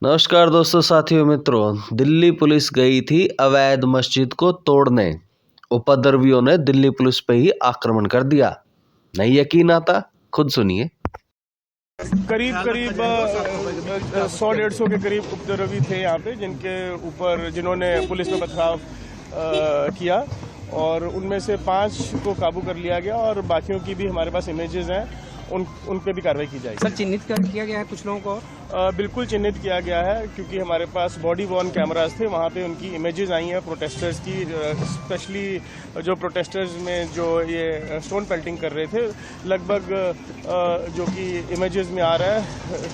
नमस्कार दोस्तों, साथियों, मित्रों। दिल्ली पुलिस गई थी अवैध मस्जिद को तोड़ने। उपद्रवियों ने दिल्ली पुलिस पे ही आक्रमण कर दिया। नहीं यकीन आता? खुद सुनिए। करीब 100-150 के करीब उपद्रवी थे यहाँ पे, जिन्होंने पुलिस पे पथराव किया और उनमें से 5 को काबू कर लिया गया और बाकियों की भी हमारे पास इमेजेस हैं, उन पे भी कार्रवाई की जाएगी। सर, चिन्हित किया गया है कुछ लोगों को? बिल्कुल चिन्हित किया गया है, क्योंकि हमारे पास बॉडी वॉर्न कैमरास थे, वहाँ पे उनकी इमेजेस आई हैं प्रोटेस्टर्स की, स्पेशली जो प्रोटेस्टर्स में जो ये स्टोन पेल्टिंग कर रहे थे, लगभग जो कि इमेजेस में आ रहा है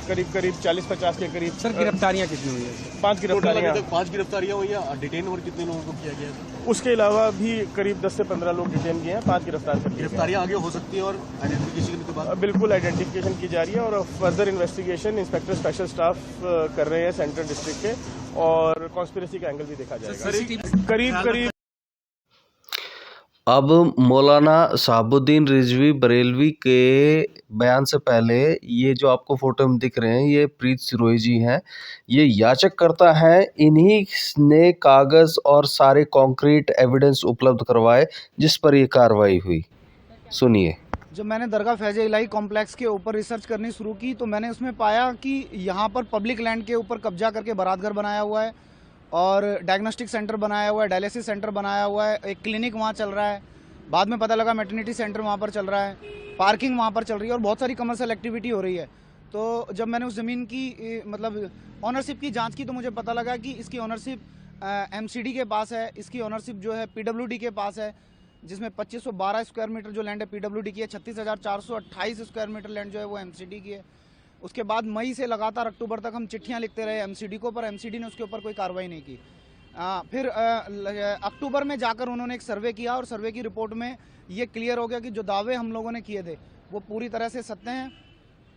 करीब 40-50 के करीब। सर, गिरफ्तारियां कितनी हुई है? 5 गिरफ्तारियां। 5 गिरफ्तारियां हुई है। डिटेन और कितने लोगों को किया गया है? उसके अलावा भी करीब 10 से 15 लोग डिटेन किए हैं, 5 गिरफ्तार कर लिए। गिरफ्तारियां आगे हो सकती है और आइडेंटिफिकेशन के बाद बिल्कुल आइडेंटिफिकेशन की जा रही है और further investigation inspector special staff कर रहे हैं सेंट्रल डिस्ट्रिक्ट के, और कॉन्स्पिरेसी का एंगल भी देखा जाएगा। करीब अब मौलाना शहाबुद्दीन रिजवी बरेलवी के बयान से पहले ये जो आपको फोटो में दिख रहे हैं, ये प्रीत सिरोही जी हैं। ये याचककर्ता हैं। इन्हीं ने कागज और सारे कॉन्क्रीट एविडेंस उपलब्ध करवाए जिस पर ये कार्रवाई हुई। सुनिए। जब मैंने दरगाह फैज़ इलाही कॉम्प्लेक्स के ऊपर रिसर्च करनी शुरू की तो मैंने उसमें पाया कि यहाँ पर पब्लिक लैंड के ऊपर कब्जा करके बारात घर बनाया हुआ है और डायग्नोस्टिक सेंटर बनाया हुआ है, डायलिसिस सेंटर बनाया हुआ है, एक क्लिनिक वहाँ चल रहा है। बाद में पता लगा मैटरनिटी सेंटर वहाँ पर चल रहा है, पार्किंग वहाँ पर चल रही है और बहुत सारी कमर्शियल एक्टिविटी हो रही है। तो जब मैंने उस ज़मीन की मतलब ऑनरशिप की जाँच की तो मुझे पता लगा कि इसकी ऑनरशिप MCD के पास है, इसकी ऑनरशिप जो है PWD के पास है, जिसमें 2512 स्क्वायर मीटर जो लैंड है PWD की है, 36,428 स्क्वायर मीटर लैंड जो है वो MCD की है। उसके बाद मई से लगातार अक्टूबर तक हम चिट्ठियां लिखते रहे MCD को, पर MCD ने उसके ऊपर कोई कार्रवाई नहीं की। फिर अक्टूबर में जाकर उन्होंने एक सर्वे किया और सर्वे की रिपोर्ट में ये क्लियर हो गया कि जो दावे हम लोगों ने किए थे वो पूरी तरह से सत्य हैं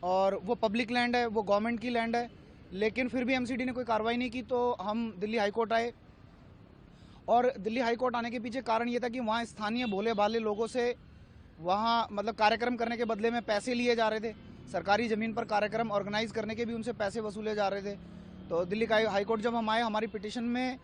और वो पब्लिक लैंड है, वो गवर्नमेंट की लैंड है। लेकिन फिर भी MCD ने कोई कार्रवाई नहीं की, तो हम दिल्ली हाईकोर्ट आए और दिल्ली हाईकोर्ट आने के पीछे कारण ये था कि वहाँ स्थानीय भोले भाले लोगों से वहाँ मतलब कार्यक्रम करने के बदले में पैसे लिए जा रहे थे। सरकारी ज़मीन पर कार्यक्रम ऑर्गेनाइज करने के भी उनसे पैसे वसूले जा रहे थे। तो दिल्ली का हाईकोर्ट जब हम आए, हमारी पिटीशन में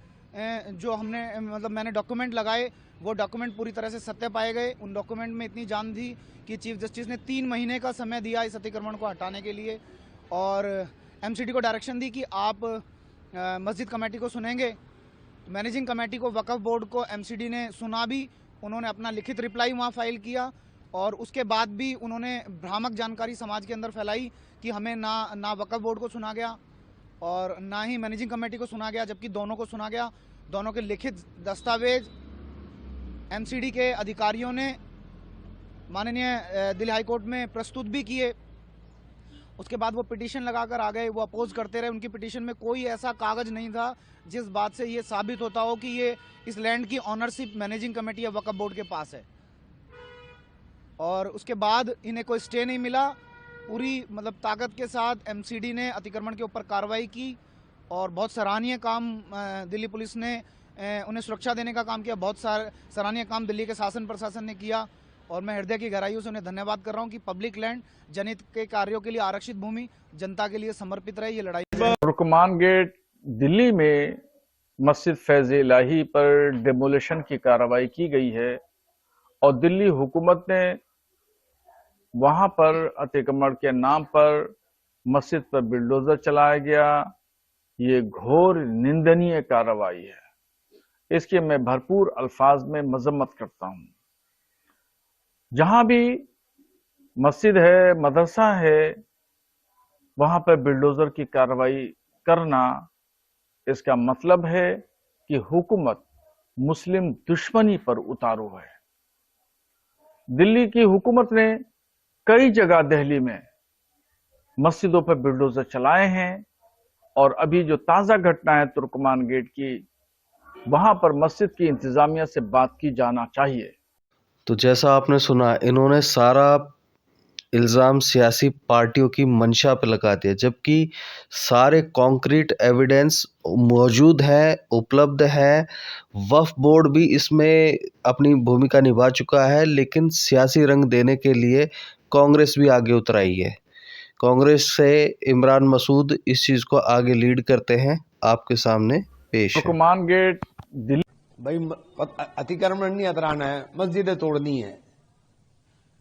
जो हमने मतलब मैंने डॉक्यूमेंट लगाए, वो डॉक्यूमेंट पूरी तरह से सत्य पाए गए। उन डॉक्यूमेंट में इतनी जान थी कि चीफ जस्टिस ने 3 महीने का समय दिया इस अतिक्रमण को हटाने के लिए और MCD को डायरेक्शन दी कि आप मस्जिद कमेटी को सुनेंगे। मैनेजिंग कमेटी को, वक्फ बोर्ड को MCD ने सुना भी। उन्होंने अपना लिखित रिप्लाई वहाँ फाइल किया और उसके बाद भी उन्होंने भ्रामक जानकारी समाज के अंदर फैलाई कि हमें ना वक्फ बोर्ड को सुना गया और ना ही मैनेजिंग कमेटी को सुना गया, जबकि दोनों को सुना गया। दोनों के लिखित दस्तावेज MCD के अधिकारियों ने माननीय दिल्ली हाईकोर्ट में प्रस्तुत भी किए। उसके बाद वो पिटीशन लगाकर आ गए, वो अपोज करते रहे। उनकी पिटीशन में कोई ऐसा कागज नहीं था जिस बात से ये साबित होता हो कि ये इस लैंड की ऑनरशिप मैनेजिंग कमेटी या वक्फ बोर्ड के पास है। और उसके बाद इन्हें कोई स्टे नहीं मिला। पूरी मतलब ताकत के साथ MCD ने अतिक्रमण के ऊपर कार्रवाई की और बहुत सराहनीय काम दिल्ली पुलिस ने उन्हें सुरक्षा देने का काम किया। बहुत सराहनीय काम दिल्ली के शासन प्रशासन ने किया और मैं हृदय की गहराइयों से उन्हें धन्यवाद कर रहा हूं कि पब्लिक लैंड जनहित के कार्यों के लिए आरक्षित भूमि जनता के लिए समर्पित रहे। ये लड़ाई तुर्कमान गेट दिल्ली में मस्जिद फैज़ इलाही पर डेमोलिशन की कार्रवाई की गई है और दिल्ली हुकूमत ने वहां पर अतिक्रमण के नाम पर मस्जिद पर बिल्डोजर चलाया गया। ये घोर निंदनीय कार्रवाई है। इसकी मैं भरपूर अल्फाज में मजम्मत करता हूं। जहां भी मस्जिद है, मदरसा है, वहां पर बिल्डोजर की कार्रवाई करना, इसका मतलब है कि हुकूमत मुस्लिम दुश्मनी पर उतारू है। दिल्ली की हुकूमत ने कई जगह दिल्ली में मस्जिदों पर बिल्डोजर चलाए हैं और अभी जो ताजा घटना है तुर्कमान गेट की, वहां पर मस्जिद की इंतजामिया से बात की जाना चाहिए। तो जैसा आपने सुना, इन्होंने सारा इल्ज़ाम सियासी पार्टियों की मंशा पे लगा दिया, जबकि सारे कॉन्क्रीट एविडेंस मौजूद हैं, उपलब्ध हैं। वक्फ बोर्ड भी इसमें अपनी भूमिका निभा चुका है, लेकिन सियासी रंग देने के लिए कांग्रेस भी आगे उतर आई है। कांग्रेस से इमरान मसूद इस चीज़ को आगे लीड करते हैं, आपके सामने पेश है। तुर्कमान गेट दिल्ली भाई अतिक्रमण नहीं हटाना है, मस्जिदें तोड़नी है।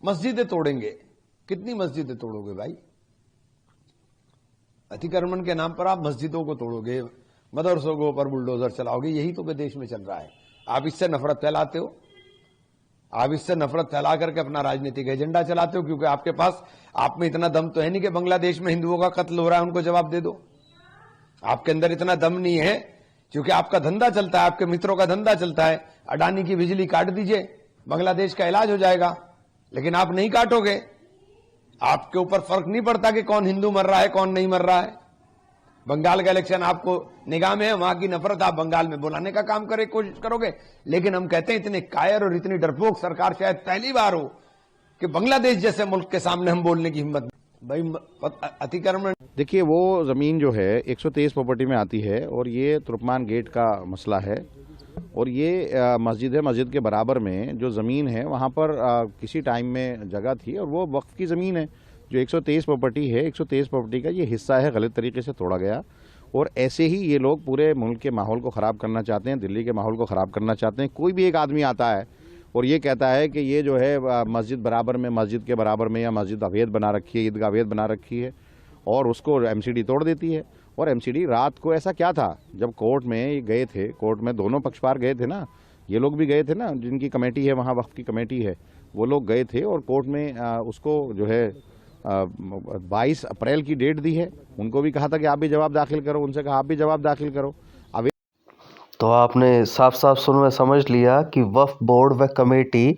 मस्जिदें तोड़ेंगे, कितनी मस्जिदें तोड़ोगे भाई? अतिक्रमण के नाम पर आप मस्जिदों को तोड़ोगे, मदरसों के ऊपर बुलडोजर चलाओगे, यही तो देश में चल रहा है। आप इससे नफरत फैलाते हो, आप इससे नफरत फैला करके अपना राजनीतिक एजेंडा चलाते हो, क्योंकि आपके पास, आप में इतना दम तो है नहीं कि बांग्लादेश में हिंदुओं का कत्ल हो रहा है उनको जवाब दे दो। आपके अंदर इतना दम नहीं है, क्योंकि आपका धंधा चलता है, आपके मित्रों का धंधा चलता है। अडानी की बिजली काट दीजिए, बांग्लादेश का इलाज हो जाएगा, लेकिन आप नहीं काटोगे। आपके ऊपर फर्क नहीं पड़ता कि कौन हिंदू मर रहा है कौन नहीं मर रहा है। बंगाल का इलेक्शन आपको निगाह में है, वहां की नफरत आप बंगाल में बुलाने का काम कोशिश करोगे। लेकिन हम कहते हैं इतने कायर और इतनी डरपोक सरकार शायद पहली बार हो कि बांग्लादेश जैसे मुल्क के सामने हम बोलने की हिम्मत। भाई अतिक्रमण, देखिए वो ज़मीन जो है 123 प्रॉपर्टी में आती है और ये तुर्कमान गेट का मसला है। और ये मस्जिद है, मस्जिद के बराबर में जो ज़मीन है वहाँ पर किसी टाइम में जगह थी और वो वक्फ की ज़मीन है। जो 123 प्रॉपर्टी है, 123 प्रॉपर्टी का ये हिस्सा है, गलत तरीके से तोड़ा गया। और ऐसे ही ये लोग पूरे मुल्क के माहौल को ख़राब करना चाहते हैं, दिल्ली के माहौल को ख़राब करना चाहते हैं। कोई भी एक आदमी आता है और ये कहता है कि ये जो है मस्जिद बराबर में, मस्जिद के बराबर में या मस्जिद अवैध बना रखी है, ईदगाह अवैध बना रखी है, और उसको एमसीडी तोड़ देती है। और एमसीडी रात को, ऐसा क्या था जब कोर्ट में ये गए थे, कोर्ट में दोनों पक्षकार गए थे ना, ये लोग भी गए थे ना, जिनकी कमेटी है वहाँ, वक्फ की कमेटी है, वो लोग गए थे और कोर्ट में उसको जो है 22 अप्रैल की डेट दी है। उनको भी कहा था कि आप भी जवाब दाखिल करो, उनसे कहा आप भी जवाब दाखिल करो। तो आपने साफ साफ सुन में समझ लिया कि वक्फ बोर्ड व कमेटी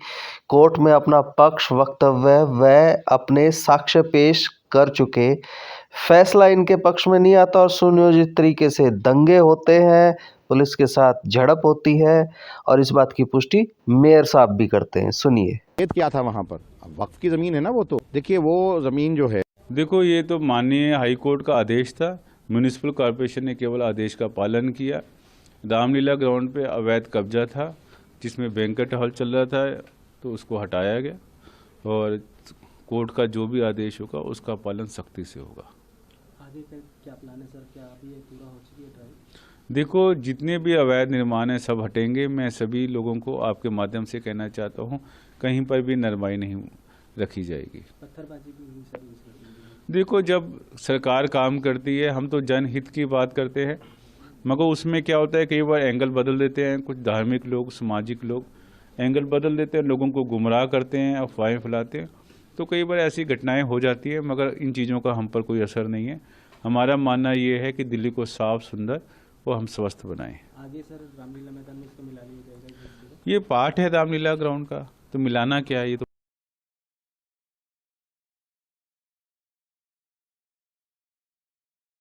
कोर्ट में अपना पक्ष, वक्तव्य व अपने साक्ष्य पेश कर चुके। फैसला इनके पक्ष में नहीं आता और सुनियोजित तरीके से दंगे होते हैं, पुलिस के साथ झड़प होती है, और इस बात की पुष्टि मेयर साहब भी करते हैं। सुनिए। क्या था वहाँ पर? वक्फ की ज़मीन है ना वो। तो देखिए वो ज़मीन जो है, देखो ये तो माननीय हाई कोर्ट का आदेश था, म्यूनिसिपल कॉरपोरेशन ने केवल आदेश का पालन किया। रामलीला ग्राउंड पे अवैध कब्जा था जिसमें बैंक्वेट हॉल चल रहा था, तो उसको हटाया गया और कोर्ट का जो भी आदेश होगा उसका पालन सख्ती से होगा। आगे का क्या प्लान है सर? क्या अभी ये पूरा हो चुकी है ड्राइव? देखो जितने भी अवैध निर्माण हैं सब हटेंगे। मैं सभी लोगों को आपके माध्यम से कहना चाहता हूँ, कहीं पर भी नरमाई नहीं रखी जाएगी। पत्थरबाजी भी हुई सर? देखो जब सरकार काम करती है, हम तो जनहित की बात करते हैं, मगर उसमें क्या होता है कई बार एंगल बदल देते हैं कुछ धार्मिक लोग, सामाजिक लोग एंगल बदल देते हैं, लोगों को गुमराह करते हैं, अफवाहें फैलाते हैं, तो कई बार ऐसी घटनाएं हो जाती है, मगर इन चीज़ों का हम पर कोई असर नहीं है। हमारा मानना ये है कि दिल्ली को साफ, सुंदर और हम स्वस्थ बनाएं। आगे सर रामलीला मैदान में इसको मिला लिया जाएगा? ये पार्ट है रामलीला ग्राउंड का, तो मिलाना क्या है, ये तो